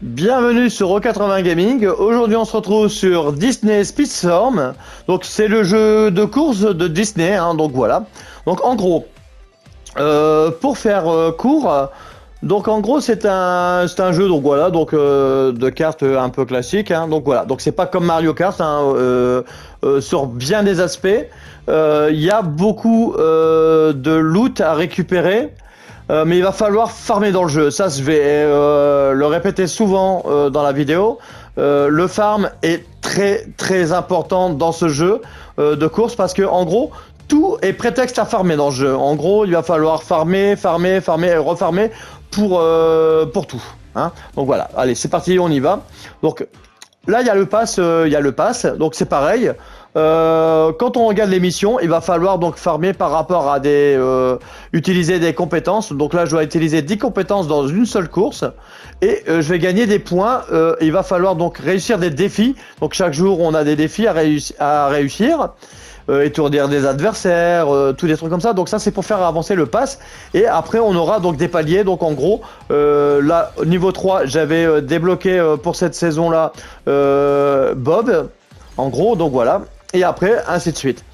Bienvenue sur O80 Gaming. Aujourd'hui, on se retrouve sur Disney Speedstorm. Donc, c'est le jeu de course de Disney. Donc voilà. Donc, en gros, pour faire court, donc en gros, c'est un jeu. Donc voilà, donc de cartes un peu classique. Donc voilà. Donc c'est pas comme Mario Kart. Sur bien des aspects, il y a beaucoup de loot à récupérer. Mais il va falloir farmer dans le jeu. Ça, je vais le répéter souvent dans la vidéo. Le farm est très important dans ce jeu de course parce que en gros, tout est prétexte à farmer dans le jeu. En gros, il va falloir farmer et refarmer pour tout. Donc voilà. Allez, c'est parti, on y va. Donc là, il y a le pass. Donc c'est pareil. Quand on regarde les missions, il va falloir donc farmer par rapport à utiliser des compétences. Donc là, je dois utiliser 10 compétences dans une seule course et je vais gagner des points. Il va falloir donc réussir des défis. Donc chaque jour, on a des défis à réussir. Étourdir des adversaires, tous des trucs comme ça. Donc ça, c'est pour faire avancer le pass. Et après, on aura donc des paliers. Donc en gros, là, niveau 3, j'avais débloqué pour cette saison-là Bob. En gros, donc voilà. Et après, ainsi de suite.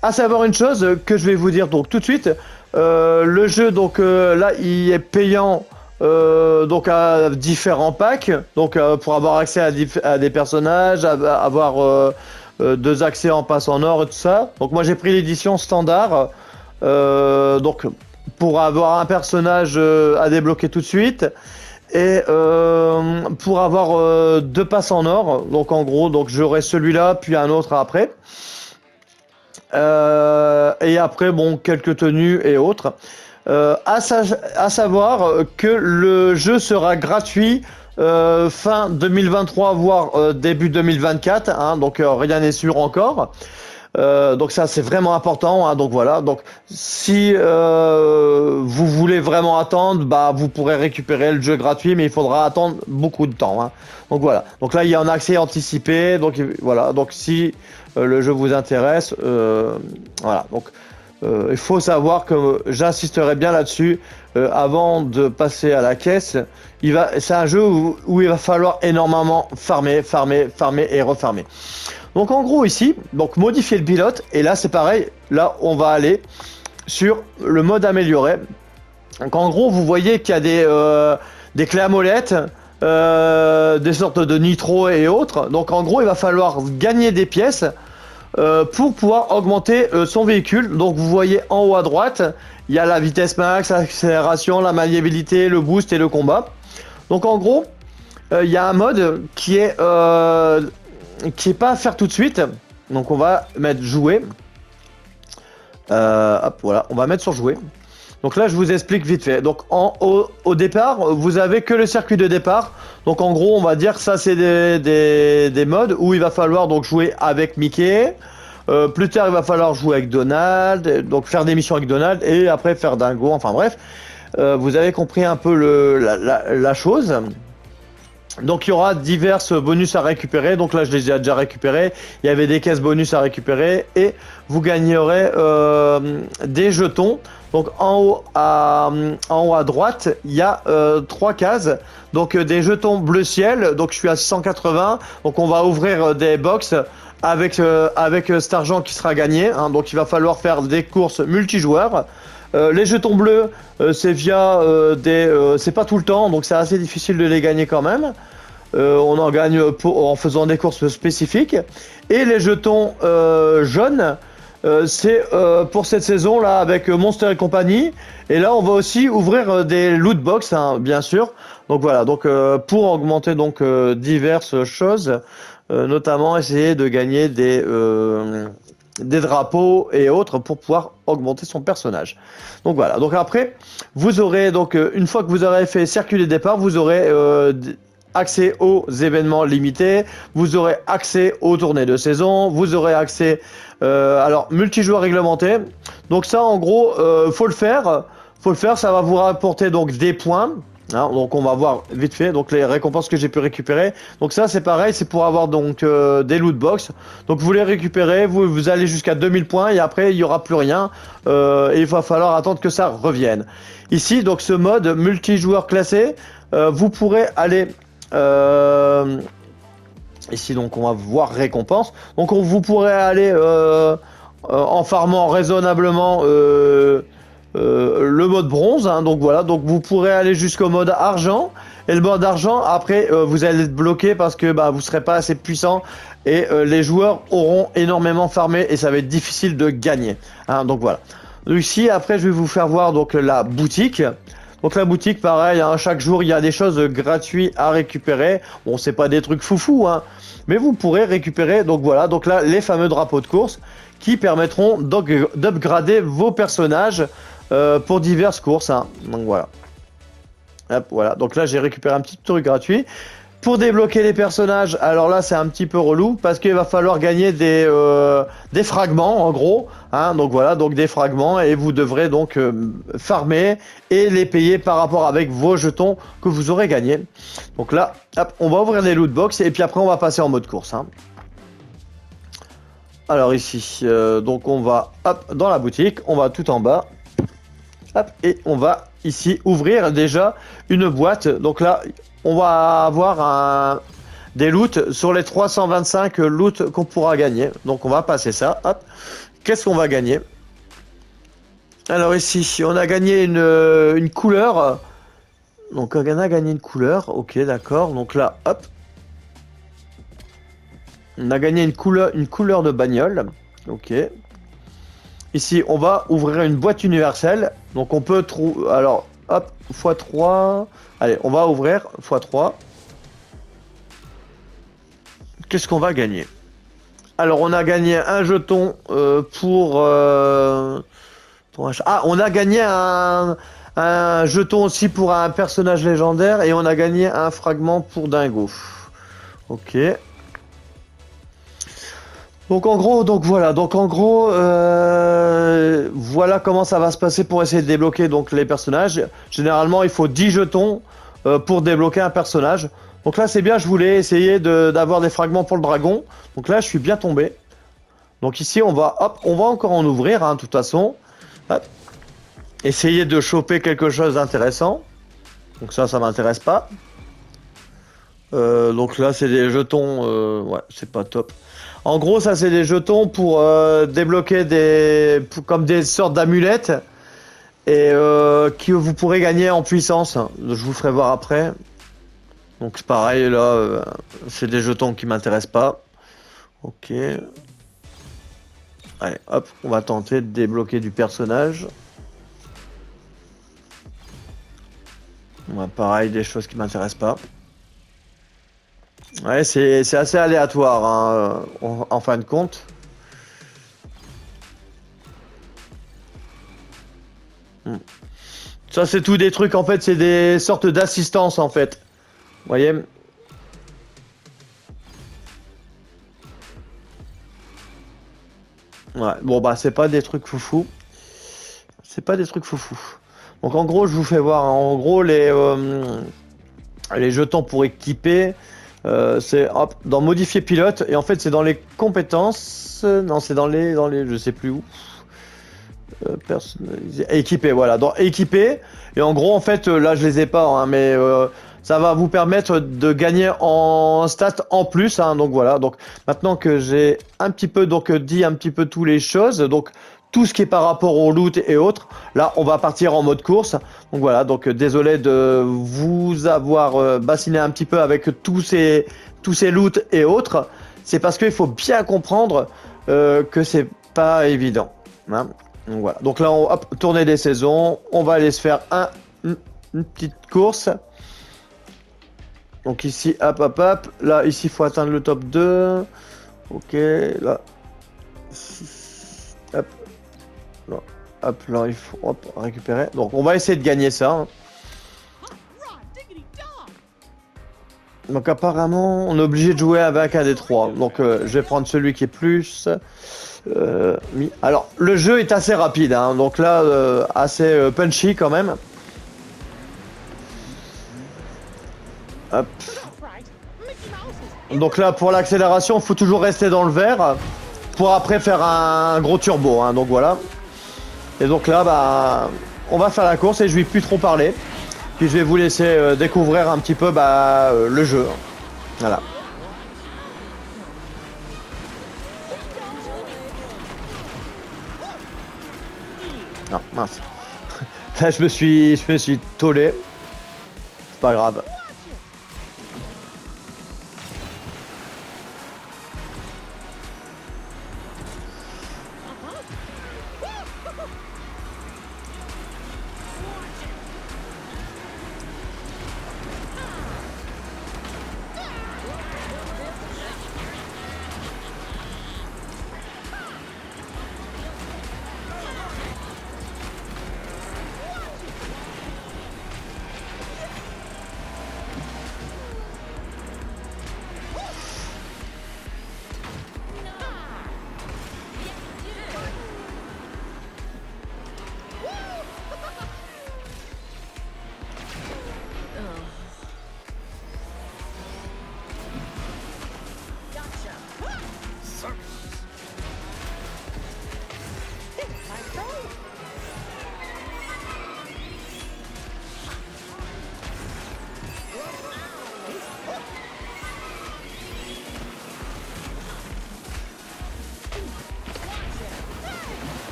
À savoir une chose que je vais vous dire donc tout de suite. Le jeu, donc là, il est payant donc à différents packs. Donc pour avoir accès à des personnages, avoir 2 accès en passe en or et tout ça. Donc moi, j'ai pris l'édition standard. Donc pour avoir un personnage à débloquer tout de suite. Et pour avoir 2 passes en or, donc en gros, donc j'aurai celui-là, puis un autre après. Et après, bon, quelques tenues et autres. À savoir que le jeu sera gratuit fin 2023, voire début 2024. Donc rien n'est sûr encore. Donc ça c'est vraiment important. Donc voilà. Donc si vous voulez vraiment attendre, bah vous pourrez récupérer le jeu gratuit, mais il faudra attendre beaucoup de temps. Donc voilà. Donc là il y a un accès anticipé. Donc voilà. Donc si le jeu vous intéresse, voilà. Donc il faut savoir que j'insisterai bien là-dessus avant de passer à la caisse. C'est un jeu où il va falloir énormément farmer et refarmer. Donc en gros ici, donc modifier le pilote, et là c'est pareil, là on va aller sur le mode amélioré. Donc en gros vous voyez qu'il y a des clés à molette, des sortes de nitro et autres. Donc en gros il va falloir gagner des pièces pour pouvoir augmenter son véhicule. Donc vous voyez en haut à droite, il y a la vitesse max, l'accélération, la maniabilité, le boost et le combat. Donc en gros, il y a un mode qui est pas à faire tout de suite. Donc on va mettre jouer. Hop, voilà, on va mettre sur jouer. Donc là je vous explique vite fait. Donc au départ, vous avez que le circuit de départ. Donc en gros, on va dire ça c'est des modes où il va falloir donc jouer avec Mickey. Plus tard, il va falloir jouer avec Donald, donc faire des missions avec Donald et après faire Dingo. Enfin bref, vous avez compris un peu la chose. Donc il y aura divers bonus à récupérer. Donc là je les ai déjà récupérés. Il y avait des caisses bonus à récupérer et vous gagnerez des jetons. Donc en haut à droite il y a 3 cases. Donc des jetons bleu ciel. Donc je suis à 680. Donc on va ouvrir des box avec cet argent qui sera gagné. Donc il va falloir faire des courses multijoueurs. Les jetons bleus, c'est via c'est pas tout le temps, donc c'est assez difficile de les gagner quand même. On en gagne en faisant des courses spécifiques. Et les jetons jaunes, c'est pour cette saison là avec Monster et compagnie. Et là, on va aussi ouvrir des loot box, bien sûr. Donc voilà, donc pour augmenter donc diverses choses, notamment essayer de gagner des drapeaux et autres pour pouvoir augmenter son personnage. Donc voilà, donc après vous aurez donc une fois que vous aurez fait circuler départ, vous aurez accès aux événements limités, vous aurez accès aux tournées de saison, vous aurez accès alors multijoueur réglementé. Donc ça en gros faut le faire, ça va vous rapporter donc des points. Donc on va voir vite fait donc les récompenses que j'ai pu récupérer. Donc ça c'est pareil, c'est pour avoir donc des loot box. Donc vous les récupérez, vous allez jusqu'à 2000 points et après il n'y aura plus rien et il va falloir attendre que ça revienne. Ici donc ce mode multijoueur classé, vous pourrez aller Ici, donc, on va voir récompense. Donc, vous pourrez aller en farmant raisonnablement le mode bronze. Hein, donc, voilà. Donc, vous pourrez aller jusqu'au mode argent. Et le mode argent, après, vous allez être bloqué parce que vous serez pas assez puissant. Et les joueurs auront énormément farmé. Et ça va être difficile de gagner. Hein, donc, voilà. Ici, après, je vais vous faire voir donc la boutique. Donc la boutique, pareil, hein, chaque jour il y a des choses gratuites à récupérer. Bon, c'est pas des trucs foufou, hein, mais vous pourrez récupérer. Donc voilà, donc là les fameux drapeaux de course qui permettront d'upgrader vos personnages pour diverses courses. Hein. Donc voilà. Hop, voilà. Donc là j'ai récupéré un petit truc gratuit. Pour débloquer les personnages, alors là c'est un petit peu relou parce qu'il va falloir gagner des fragments en gros, hein, donc voilà, donc des fragments et vous devrez donc farmer et les payer par rapport avec vos jetons que vous aurez gagnés. Donc là, hop, on va ouvrir les loot box et puis après on va passer en mode course. Hein. Alors ici, donc on va hop dans la boutique, on va tout en bas, hop, et on va ici ouvrir déjà une boîte. Donc là on va avoir des loots sur les 325 loots qu'on pourra gagner. Donc on va passer ça. Hop. Qu'est-ce qu'on va gagner? Alors ici, on a gagné une couleur. Donc on a gagné une couleur. Ok, d'accord. Donc là, hop. On a gagné une couleur de bagnole. Ok. Ici, on va ouvrir une boîte universelle. Donc on peut trouver... Alors, hop, x3... Allez, on va ouvrir x3. Qu'est-ce qu'on va gagner? Alors, on a gagné un jeton pour ah, on a gagné un jeton aussi pour un personnage légendaire et on a gagné un fragment pour Dingo. Ok. Donc en gros, voilà comment ça va se passer pour essayer de débloquer donc les personnages. Généralement, il faut 10 jetons pour débloquer un personnage. Donc là, c'est bien, je voulais essayer d'avoir des fragments pour le dragon. Donc là, je suis bien tombé. Donc ici, on va encore en ouvrir, hein, de toute façon. Hop. Essayer de choper quelque chose d'intéressant. Donc ça m'intéresse pas. Donc là, c'est des jetons, ouais, c'est pas top. En gros, ça c'est des jetons pour débloquer comme des sortes d'amulettes et que vous pourrez gagner en puissance. Je vous ferai voir après. Donc c'est pareil là, c'est des jetons qui m'intéressent pas. Ok. Allez, hop, on va tenter de débloquer du personnage. Ouais, pareil, des choses qui m'intéressent pas. Ouais, c'est assez aléatoire, hein, en fin de compte. Ça, c'est tout des trucs, en fait, c'est des sortes d'assistance, en fait. Vous voyez? Ouais, bon, bah, c'est pas des trucs foufou. C'est pas des trucs foufou. Donc, en gros, je vous fais voir, hein, en gros, les jetons pour équiper... c'est dans modifier pilote et en fait c'est dans les compétences, non c'est dans les je sais plus où, personnaliser, équiper, voilà, dans équiper et en gros en fait là je les ai pas, hein, mais ça va vous permettre de gagner en stats en plus, hein, donc voilà, donc maintenant que j'ai un petit peu dit un petit peu toutes les choses, donc tout ce qui est par rapport au loot et autres, là on va partir en mode course. Donc voilà, donc désolé de vous avoir bassiné un petit peu avec tous ces loots et autres. C'est parce qu'il faut bien comprendre que c'est pas évident. Hein. Donc voilà, donc là on hop, tourner des saisons, on va aller se faire une petite course. Donc ici, hop, là ici il faut atteindre le top 2. Ok, là. Hop. Là, hop, là, il faut récupérer. Donc, on va essayer de gagner ça. Hein. Donc, apparemment, on est obligé de jouer avec un des trois. Donc, je vais prendre celui qui est plus mis. Alors, le jeu est assez rapide. Hein. Donc là, assez punchy quand même. Hop. Donc là, pour l'accélération, il faut toujours rester dans le vert. Pour après faire un gros turbo. Hein. Donc, voilà. Et donc là, bah, on va faire la course et je vais plus trop parler. Puis je vais vous laisser découvrir un petit peu le jeu. Voilà. Non, mince. Là, je me suis tollé. C'est pas grave.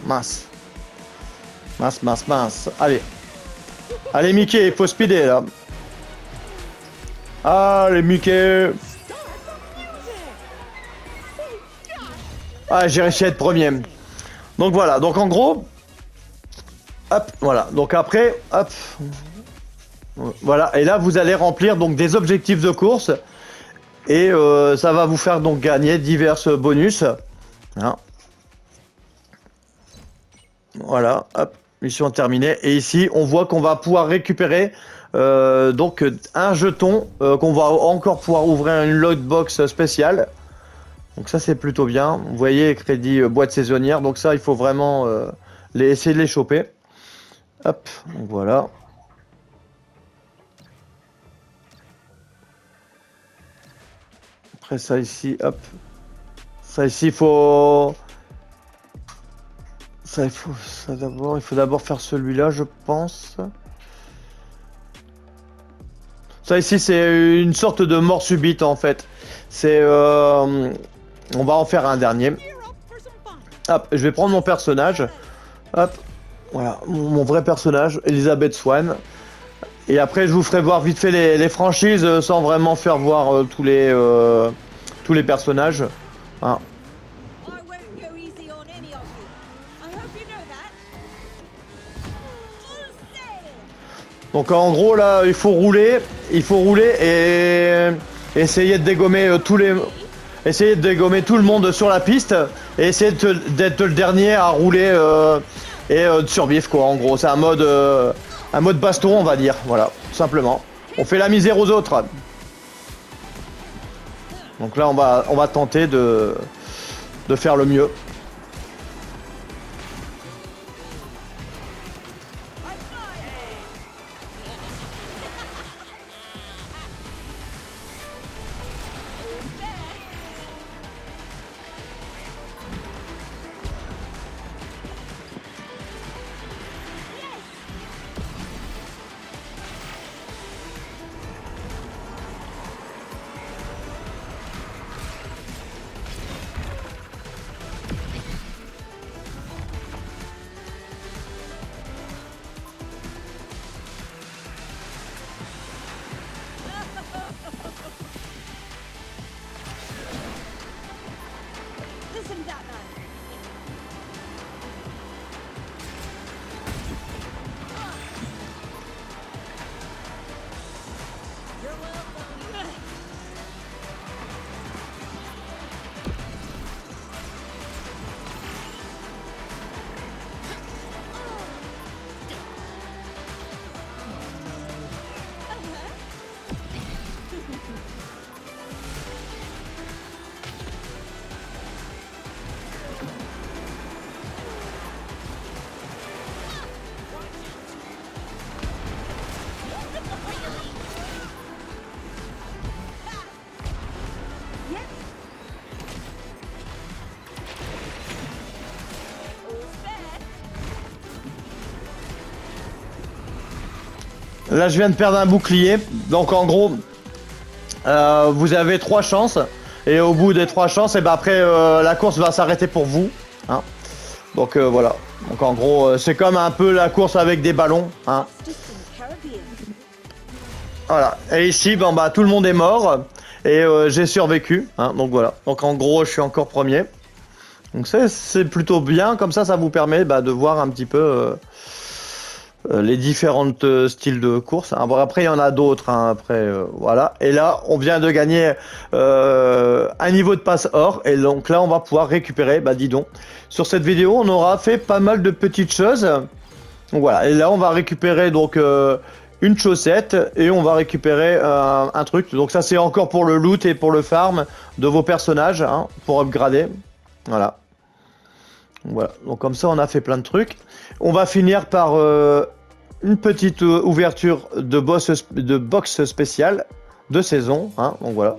Mince. Mince, mince, mince. Allez. Allez, Mickey, il faut speeder, là. Allez, Mickey. Ah, j'ai réussi à être premier. Donc voilà, donc en gros... Hop, voilà. Donc après, hop. Voilà, et là, vous allez remplir donc des objectifs de course. Et ça va vous faire donc gagner divers bonus. Hein. Voilà, hop, mission terminée. Et ici, on voit qu'on va pouvoir récupérer donc un jeton qu'on va encore pouvoir ouvrir une lootbox spéciale. Donc ça, c'est plutôt bien. Vous voyez, crédit boîte saisonnière. Donc ça, il faut vraiment essayer de les choper. Hop, donc voilà. Après ça ici, hop. Ça ici, il faut... il faut d'abord faire celui-là, je pense. Ça ici, c'est une sorte de mort subite en fait. C'est, on va en faire un dernier. Hop, je vais prendre mon personnage. Hop, voilà, mon vrai personnage, Elizabeth Swann. Et après, je vous ferai voir vite fait les franchises sans vraiment faire voir tous les personnages. Hein. Donc en gros là, il faut rouler et essayer de dégommer tout le monde sur la piste et essayer d'être le dernier à rouler et de survivre quoi. En gros, c'est un mode baston, on va dire. Voilà, tout simplement. On fait la misère aux autres. Donc là, on va tenter de faire le mieux. Là, je viens de perdre un bouclier. Donc, en gros, vous avez 3 chances. Et au bout des 3 chances, et ben après, la course va s'arrêter pour vous. Hein. Donc, voilà. Donc, en gros, c'est comme un peu la course avec des ballons. Hein. Voilà. Et ici, ben, bah, tout le monde est mort. Et j'ai survécu. Hein. Donc, voilà. Donc, en gros, je suis encore premier. Donc, c'est plutôt bien. Comme ça vous permet de voir un petit peu... les différentes styles de course. Après, il y en a d'autres. Hein, après, voilà. Et là, on vient de gagner un niveau de passe or. Et donc là, on va pouvoir récupérer. Dis donc. Sur cette vidéo, on aura fait pas mal de petites choses. Donc voilà. Et là, on va récupérer donc une chaussette et on va récupérer un truc. Donc ça, c'est encore pour le loot et pour le farm de vos personnages, hein, pour upgrader. Voilà. Voilà, donc comme ça on a fait plein de trucs. On va finir par une petite ouverture de box spéciale de saison, hein, donc voilà.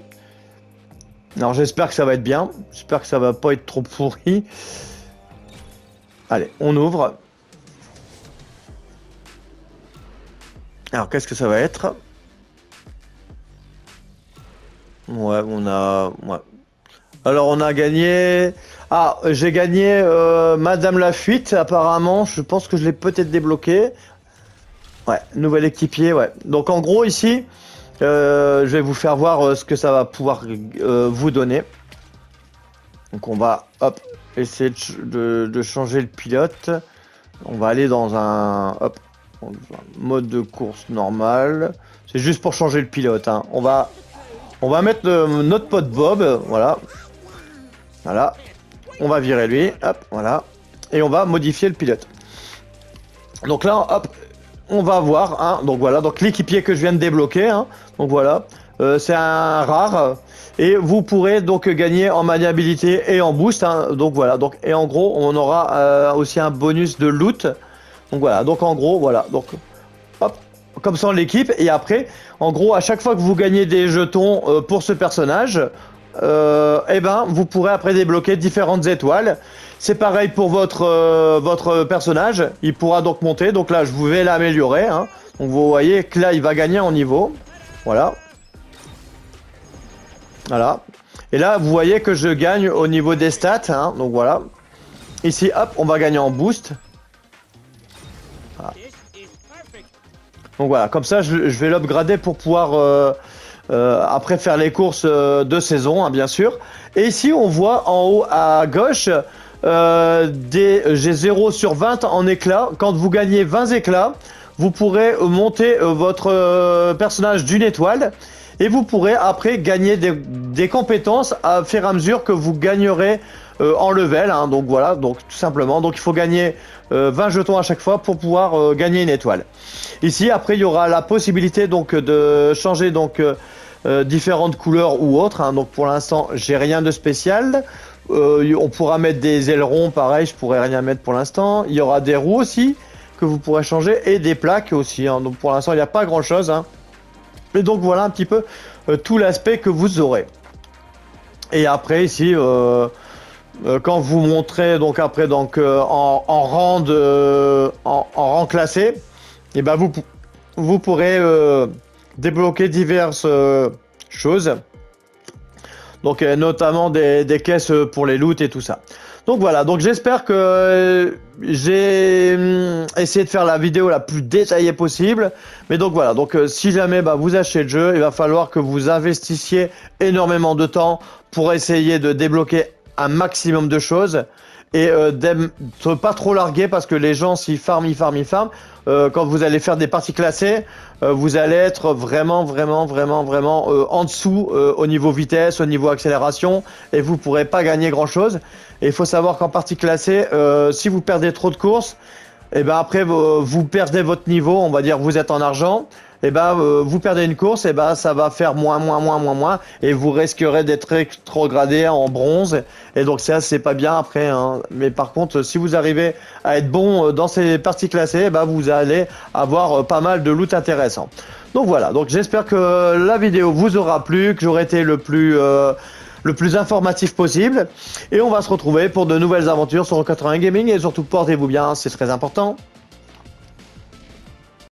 Alors j'espère que ça va être bien, j'espère que ça va pas être trop pourri. Allez, on ouvre. Alors qu'est-ce que ça va être? Ouais, ouais. Alors on a gagné... Ah, j'ai gagné Madame la Fuite, apparemment. Je pense que je l'ai peut-être débloqué. Ouais, nouvel équipier, ouais. Donc en gros ici, je vais vous faire voir ce que ça va pouvoir vous donner. Donc on va, hop, essayer de changer le pilote. On va aller dans un, hop, mode de course normal. C'est juste pour changer le pilote, hein. On va mettre notre pote Bob, voilà. Voilà. On va virer lui, hop, voilà. Et on va modifier le pilote. Donc là, hop, on va voir, hein, donc voilà, donc l'équipier que je viens de débloquer, hein, donc voilà, c'est un rare. Et vous pourrez donc gagner en maniabilité et en boost, hein, donc voilà. Donc, et en gros, on aura aussi un bonus de loot. Donc voilà, donc en gros, voilà, donc hop, comme ça l'équipe. Et après, en gros, à chaque fois que vous gagnez des jetons pour ce personnage, et ben vous pourrez après débloquer différentes étoiles. C'est pareil pour votre personnage, il pourra donc monter. Donc là je vais l'améliorer, hein. Donc vous voyez que là il va gagner en niveau. Voilà. Voilà. Et là vous voyez que je gagne au niveau des stats, hein. Donc voilà. Ici hop, on va gagner en boost. Voilà. Donc voilà, comme ça je vais l'upgrader pour pouvoir après faire les courses de saison, hein, bien sûr. Et ici on voit en haut à gauche j'ai 0 sur 20 en éclats. Quand vous gagnez 20 éclats, vous pourrez monter votre personnage d'une étoile. Et vous pourrez après gagner des compétences à fur et à mesure que vous gagnerez en level, hein. Donc voilà, donc tout simplement. Donc il faut gagner 20 jetons à chaque fois pour pouvoir gagner une étoile. Ici après il y aura la possibilité donc de changer donc différentes couleurs ou autres, hein. Donc pour l'instant j'ai rien de spécial. On pourra mettre des ailerons, pareil, je pourrais rien mettre pour l'instant. Il y aura des roues aussi que vous pourrez changer et des plaques aussi, hein. Donc pour l'instant il n'y a pas grand chose, hein. Et donc voilà un petit peu tout l'aspect que vous aurez. Et après ici quand vous montrez donc après donc en rang classé, et ben vous pourrez débloquer diverses choses. Donc notamment des caisses pour les loots et tout ça. Donc voilà, donc j'espère que j'ai essayé de faire la vidéo la plus détaillée possible. Mais donc voilà, donc si jamais vous achetez le jeu, il va falloir que vous investissiez énormément de temps pour essayer de débloquer un maximum de choses. Et d'être pas trop largué parce que les gens s'ils farment, quand vous allez faire des parties classées, vous allez être vraiment en dessous au niveau vitesse, au niveau accélération, et vous pourrez pas gagner grand chose. Et il faut savoir qu'en partie classée, si vous perdez trop de courses, et ben après vous perdez votre niveau, on va dire vous êtes en argent. Et ben vous perdez une course, et ben ça va faire moins, et vous risquerez d'être rétrogradé en bronze. Et donc ça c'est pas bien après, hein. Mais par contre si vous arrivez à être bon dans ces parties classées, ben vous allez avoir pas mal de loot intéressant. Donc voilà, donc j'espère que la vidéo vous aura plu, que j'aurai été le plus informatif possible. Et on va se retrouver pour de nouvelles aventures sur 80 Gaming, et surtout portez-vous bien, c'est très important.